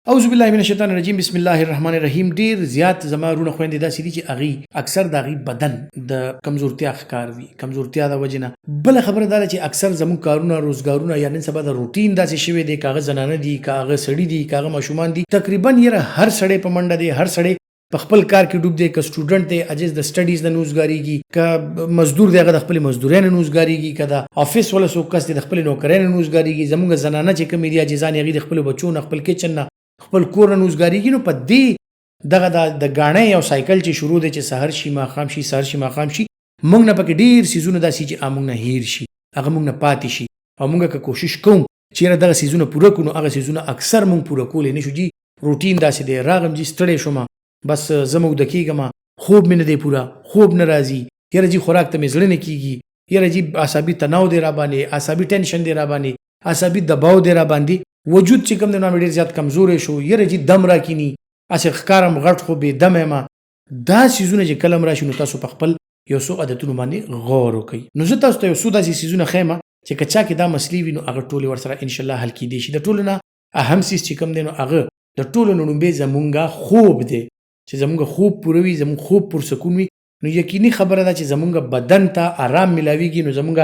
اعوذ بالله من الشیطان الرجیم بسم الله الرحمن الرحیم. ډیر زیات زما رونه خويندې داسې دي چې اغي اکثر د اغي بدن د کمزورتیا ښکار وي، کمزورتیا د وجنه. بل خبره دا چې اکثر زمون کارونه روزګارونه یا نن سبا د روټین داسې شوی دی، کاغه زنانه دي، کاغه سړی دي، کاغه ماشومان دي، تقریبا یره هر سړی په منډه دی، هر سړی په خپل کار کې ډوب دی، که سټوډنټ دی اجز د سټډیز د نوزګاریږي، که مزدور دی هغه د خپل مزدورین نوزګاریږي، که د افیس ولا سو کس دی د خپل نوکرین نوزګاریږي. زمونږ زنانه چې کوم دی اجزان یغي د خپل بچو نه خپل کچن نه خپل کور نه نوزګاریږي. نو په دې دغه د غاڼې او سایکل چې شروع دی چې سحر شي ماښام شي سحر شي ماښام شي، موږ نه پکې ډیر سیزونه داسې چې موږ نه هیر شي، هغه موږ نه پاتې شي، او موږ که کوشش کوم چې دغه سیزونه پوره کړو نو هغه سیزونه اکثر موږ پوره کولی نشو. جی روټین داسې دی، راغم جی ستړی شوم، بس زموږ د کېږم، خوب مې نه دی پوره، خوب نه راځي، یاره جی خوراک ته مې زړه نه کېږي، یاره جی عصبي تناو دی را باندې، عصبي ټینشن دی را باندې، عصبي دباو دی را باندې، وجود چې کوم دی نو ډېر زیات کمزورې شو، یاره جی دم راکینی، اسې ښکارم غټ خو بې دمه یم. دا سیزونه چې کله راشي نو تاسو په خپل یو څو عادتونو باندې غور وکړئ. نو زه تاسو ته یو څو داسې سیزونه ښیم چې که چا کې دا مسلې وي نو هغه ټولې ورسره انشاءالله حل کیدی شي. د ټولو نه اهم سیز چې کوم دی نو هغه د ټولو نه لومبې زمونږ خوب دی، چې زمونږ خوب پوره وي، زمونږ خوب پرسکون وي، نو یقیني خبره ده چې زمونږ بدن ته آرام ملاویږي، نو زمونږ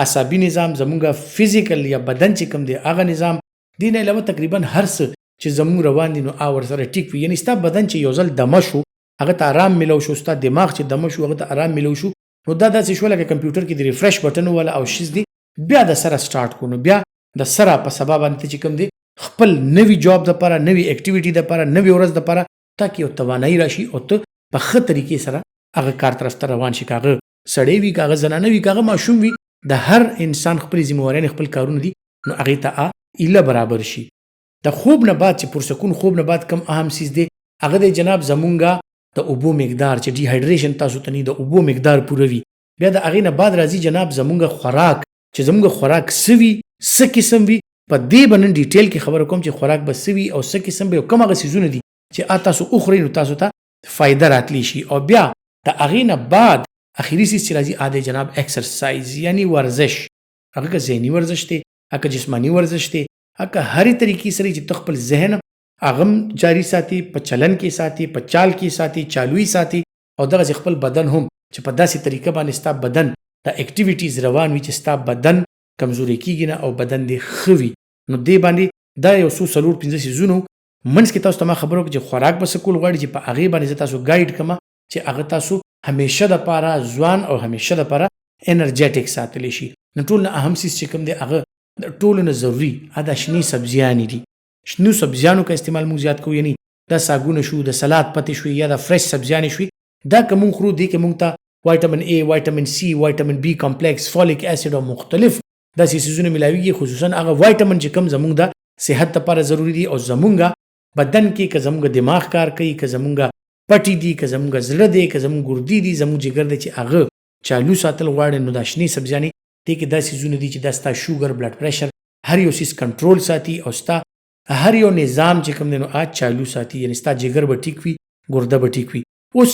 عصبي نظام، زمونږ فزیکل یا بدن چې کوم دی هغه نظام، دین علاوه تقریبا هر څه چې زمونږ روان دي نو اور سره ټیک وي. یعنی ستا بدن چې یو ځل دمه شو هغه ته آرام ملو شو، ستا دماغ چې دمه شو هغه ته آرام ملو شو، نو دا داسې شو لکه کمپیوټر کې د ریفرش بټن ولا او شیز دی، بیا د سره سٹارټ کو، نو بیا د سره په سبب باندې چې کوم دی خپل نوی جاب د لپاره، نوی اکټیویټي د لپاره، نوی ورځ د لپاره تاکي یو توانایي راشي او ته په ښه طریقې سره هغه کار طرف ته روان شي. کاغه سړی وي، کاغه زنانه وي، کاغه ماشوم وي، د هر انسان خپل ذمہواري خپل کارونه دي نو هغه ته ایله برابر شي. د خوب نه بعد چې پرسکون خوب نه بعد کم اهم سیز دی هغه د جناب زمونږ د اوبو مقدار، چې ډی هایډریشن تاسو ته نه د اوبو مقدار پوره وي. بیا د هغې نه بعد راځي جناب زمونږ خوراک، چې زمونږ خوراک څه وي، څه قسم وي، په دې به نن ډیټیل کې خبره کوم چې خوراک به څه وي او څه قسم به او کوم هغه څیزونه دي چې تاسو وخورئ نو تاسو ته فایده راتلی شي. او بیا د هغې نه بعد اخري سیز چې راځي د جناب ایکسرسایز یعنی ورزش، هغه که ذهني ورزش دی، هغه جسماني ورزش دی، هغه هرې طریقې سره چې ته خپل ذهن هغه جاری ساتي، په چلن کې ساتي، په چال کې ساتي، چالوي ساتي، او دغه خپل بدن هم چې په داسې طریقه باندې ستا بدن د اکټیویټیز روان وي چې ستا بدن کمزوري کیږي نه او بدن دې ښه وي. نو دې باندې دا یو څو څلور پنځه سیزونه منځ کې تاسو ته ما خبره وکړه چې خوراک به څه کول غواړي چې په هغې باندې زه تاسو ګایډ کړم چې هغه تاسو همیشه دپاره ځوان او همیشه دپاره انرجیټک ساتلی شي. نو ټول نه اهم سیز چې کوم دی هغه د ټولو نه ضروري دا شنې سبزیانې دي. شنو سبزیانو که استعمال موږ زیات کوو، یعنی دا ساګونه شو، د سلاد پتې شوې یا د فرش سبزیانې شوې، دا که موږ خورو دې کې موږ ته وایټامین A، وایټامین C، وایټامین B کمپلیکس، فولیک اسید او مختلف داسې څیزونه ملاویږي، خصوصا هغه وایټامین چې کوم زموږ د صحت لپاره ضروري دي. او زمونږ بدن کې که زمونږ دماغ کار کوي، که زمونږ پټي دي، که زمونږ زړه دی، که زمونږ ګردې دي، زمونږ جګر دی چې هغه چالو ساتل غواړي، نو دا شنې سبزیانې دې کې دا څیزونه دي چې دا ستا شوګر، بلډ پریشر، هر یو سیز کنټرول ساتي او ستا هر یو نظام چې کوم دی نو چالو ساتي، یعنی ستا جګر به ټیک وي، ګرده به ټیک وي. اوس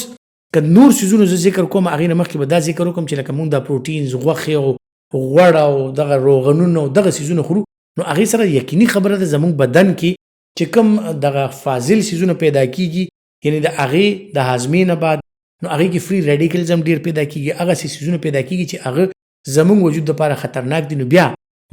که نور سیزونو زه ذکر کوم هغې نه مخکې به دا ذکر وکړم چې لکه مونږ دا پروټینز، غوښې او غوړ او دغه روغنونه او دغه سیزونه خورو، نو هغې سره یقیني خبره ده زموږ بدن کې چې کوم دغه فاضل سیزونه پیدا کیږي، یعنی د هغې د هاضمې نه بعد نو هغې کې فری ریډیکلز هم ډېر پیدا کیږي، هغه سیزونه پیدا کیږي چې هغه زموږ وجود لپاره خطرناک دي. نو بیا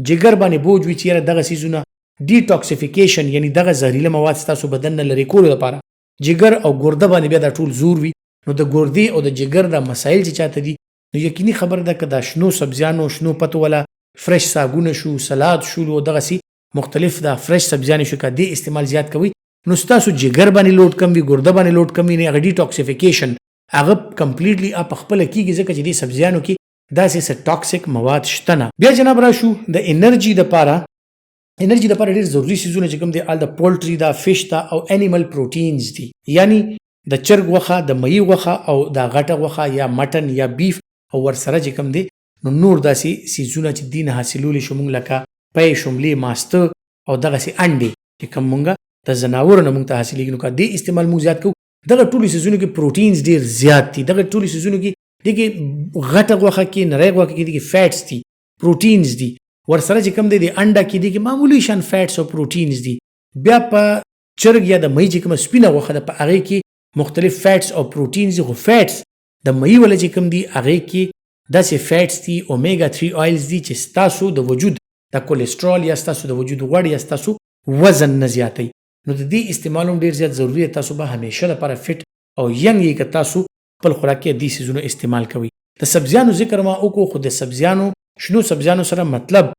جګر باندې بوج وي چې یاره دغه سیزونه ډیټاکسیفیکیشن، یعنی دغه زهریله مواد ستاسو بدن نه لرې کولو لپاره جګر او ګرده باندې بیا دا ټول زور وي. نو د ګردې او د جګر دا مسایل چې چاته دي نو یقیني خبره ده که دا شنو سبزیانو، شنو پتو ولا فرش ساګونه شو، سلاد شو او دغسې مختلف دا فرش سبزیانې شو، که دې استعمال زیات کوئ نو ستاسو جګر باندې لوډ کم وي، ګرده باندې لوډ کم وي، هغه ډیټاکسیفیکیشن هغه کمپلیټلی په خپله کیږي، ځکه چې دې سبزیانو کې داسې څه ټاکسیک مواد شته نه. بیا جناب راشو د انرژي دپاره ډېر ضروري سیزونه چې کوم دی د پولټري دا، فش دا او انیمل پروټینز دي، یعنی د چرګ غوښه، د مهي غوښه او دا غټه غوښه یا مټن یا بیف، او ورسره چې کوم دی نو نور داسې سیزونه چې دي نه حاصلولی شو موږ لکه پی، شملې، ماسته او دغسې انډې چې کوم موږ د ځناورو نه موږ ته حاصلېږي، نو که دې استعمال موږ زیات کوو دغه ټولو سیزونو کې پروټینز ډېر زیات دي. دغه ټولو سیزونو کې دې کې غټه غوښه کې، نری غوښه کې دې کې فیټس دي، پروټینز دي، ورسره چې کوم دی د انډه کې دې کې معمولی شان فیټس او پروټینز دي. بیا په چرګ یا د مې چې کوم سپینه غوښه ده په هغه کې مختلف فیټس او پروټینز خو فیټس د مې ول چې کوم دي هغه کې داسې فیټس دي اومیګا 3 آیلز دي چې ستاسو د وجود د کولیسټرول یا ستاسو د وجود غوړ یا ستاسو وزن نه زیاتوي نو د دې استعمال هم ډیر زیات ضروری دی تاسو به همیشه لپاره فټ او ینګ یې که تاسو خپل خوراک کې دې سيزونو استعمال کوئ د سبزیانو ذکر ما وکړو خو د سبزیانو شنو سبزیانو سره مطلب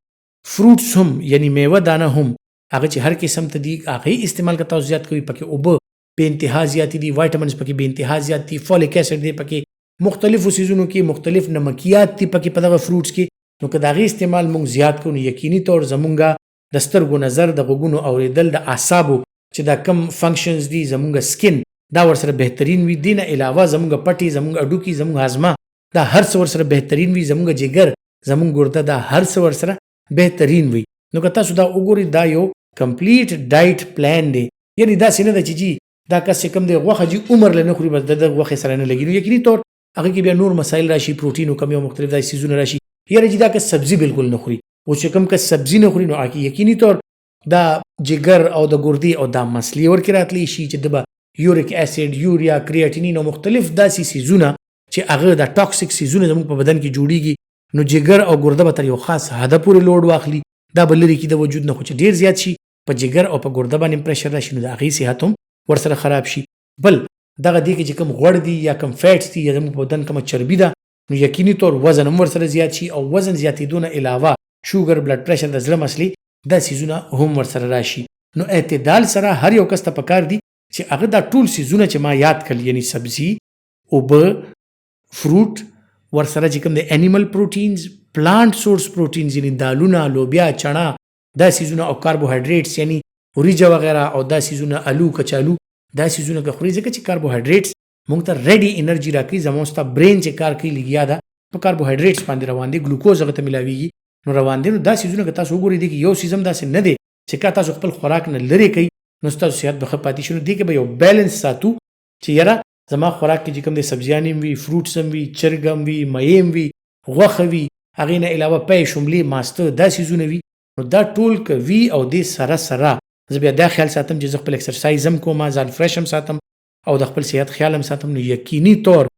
فروټس هم یعنی میوه دانه هم هغه چې هر قسم ته دي هغه استعمال که تاسو زیات کوئ پکې اوبه به انتها زیات دي وایټامینز پکې به انتها زیات دي فولیک اسید دی پکې مختلفو سيزونو کې مختلف نمکیات دي پکې په دغه فروټس کې نو که دغه استعمال مونږ زیات کوو یقیني طور زمونږه د سترګو نظر د غوګونو اوریدل د اعصابو چې دا کم فنکشنز دي زمونږ سکن دا ورسره بهترین وي دینه علاوه زمونږ پټي زمونږ اډوکی زمونږ هاضمه دا هر څه ورسره بهترین وي زمونږ جګر زمونږ ګرده دا هر څه ورسره بهترین وي نو که تاسو دا وګورئ دا یو کمپلیټ ډایټ پلان دی یعنی دا څنګه د چیزی دا کس کم دی غوخه جی عمر لنه خوري بس د غوخه سره نه لګي نو یقیني طور هغه کې بیا نور مسایل راشي پروتین او کمی او مختلف دای سيزونه راشي یاره چې دا که سبزی بالکل نه خوري او چې کوم که سبزی نه خوري نو هغه یقیني طور دا جګر او د ګردي او دا مسلې ورکې راتلی شي چې د یوریک اسید یوریا کریاتینین او مختلف داسې سيزونه چې هغه د ټاکسیک سيزونه زموږ په بدن کې جوړیږي نو جګر او ګرده به تر یو خاص حد پورې لوډ واخلي دا بلری کې د وجود نه خو چې ډیر زیات شي په جګر او په ګرده باندې پرشر راشي نو د هغې صحت هم ورسره خراب شي بل دغه دی کې چې کوم غوړ دي یا کوم فیټس دي یا زموږ په بدن کومه چربي ده نو یقیني طور وزن هم ورسره زیات شي او وزن زیاتېدو نه علاوه شوګر بلډ پرشر د زړه مسلې دا سيزونه هم ورسره راشي نو اعتدال سره هر یو کس ته پکار دي چې هغه دا ټول سيزونه چې ما یاد کړل یعنی سبزي اوبه فروټ ورسره چې کوم د انیمل پروټینز پلانټ سورس پروټینز یعنی دالونه لوبیا چنا دا سيزونه او کاربوهایډریټس یعنی وریجه وغیرہ او دا سيزونه الو کچالو دا سيزونه که خوري ځکه چې کاربوهایډریټس موږ ته ریډي انرژي راکړي زموږ ته برین چې کار کوي لګیا ده په کاربوهایډریټس باندې روان دي ګلوکوز هغه ته ملاويږي نو روان دي نو دا سيزونه که تاسو وګورئ دي یو سیزم داسې نه دی چې کا تاسو خپل خوراک نه لري کوي نو تاسو صحت به پاتې شنو دي کې به یو بیلانس ساتو چې یاره زما خوراک کې کوم د سبزیانې وي فروټس هم وي چرګم وي مېم وي غوښه وي هغې نه علاوه پی شملې ماسته دا سيزونه وي نو دا ټول کوي او دې سره سره زه بیا دا خیال ساتم چې زه خپل ایکسرسایز هم کوم ځان فرش هم ساتم او د خپل صحت خیال هم ساتم نو یقیني طور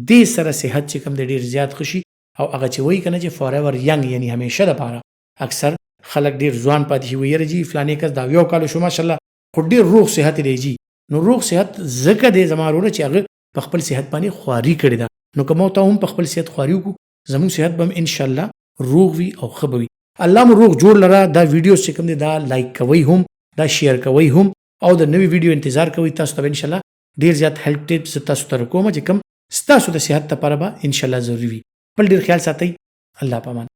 دې سره صحت چې کوم د ډیر زیات خوشي او هغه چې وایي کنه چې فار ایور ینګ یعنی همیشه لپاره اکثر خلک ډیر ځوان پاتې شي ویره جی فلانه کس دا یو کال شو ماشاءالله خو ډیر روغ صحت دی جی نو روغ صحت زکه دې زمارونه چې هغه په خپل صحت باندې خواري کړی دا نو کوم ته هم په خپل صحت خواري وکړو زموږ صحت به ان شاء الله روغ وي او خبوي الله مو روغ جوړ لره دا ویډیو چې کوم دي دا لایک کوي هم دا شیر کوي هم او د نوې ویډیو انتظار کوي تاسو ته ان شاء الله ډیر زیات هیلپ ټیپس تاسو ته کوم چې کوم ستاسو د صحت لپاره به ان شاء الله ضروری وي بل ډیر خیال ساتئ الله پامان